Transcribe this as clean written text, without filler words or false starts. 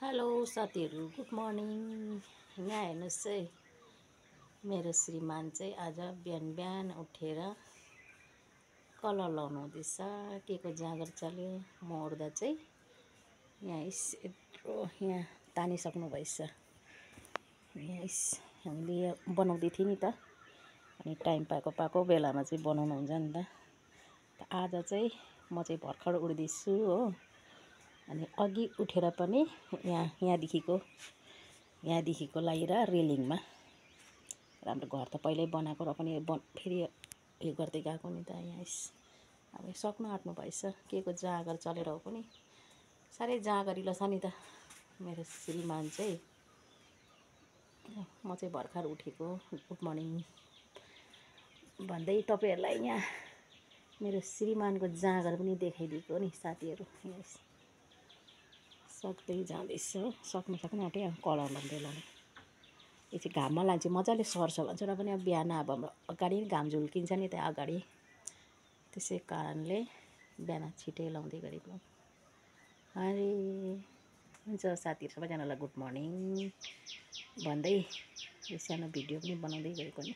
Hello साथीहरू, good morning. यहाँ हेर्नुहोस् चाहिँ मेरो श्रीमान चाहिँ आज बिहान बिहान उठेर कलर लाउनु हुँदैछ। के को जाँगर चल्यो म उठ्दा चाहिँ यहाँ यत्रो यहाँ तानिसक्नु भएछ। यहाँ हामीले यहाँ बनाउँदै थियौँ नि त, अनि टाइम पाएको बेलामा चाहिँ बनाउनु हुन्छ नि त। आज चाहिँ म चाहिँ भर्खर उठ्दैछु हो। अनि अघि उठेर पनि यहाँदेखिको लगाएर रेलिङमा राम्रो घर त पहिल्यै बनाएको र पनि फेरि यो गर्दै गएको नि त। यहाँ अब सक्नु आँट्नु भएछ। के को जाँगर चलेर हो पनि साह्रै जाँगरिलो छ नि त मेरो श्रीमान चाहिँ। म चाहिँ भर्खर उठेको, गुड मर्निङ भन्दै तपाईँहरूलाई यहाँ मेरो श्रीमानको जाँगर पनि देखाइदिएको नि साथीहरू। यहाँ सक्दै जाँदैछ, सक्नु आँट्यो। कलर लाउँदै यो चाहिँ घाममा लान्छ मजाले सर्छ भन्छ र पनि अब बिहान अब हाम्रो अगाडि घाम झुल्किन्छ नि त अगाडि, त्यसै कारणले बिहान छिटै लाउँदै गरेको। अरे हुन्छ साथीहरू, सबैजनालाई गुड मर्निङ भन्दै यो सानो भिडियो पनि बनाउँदै गएको नि।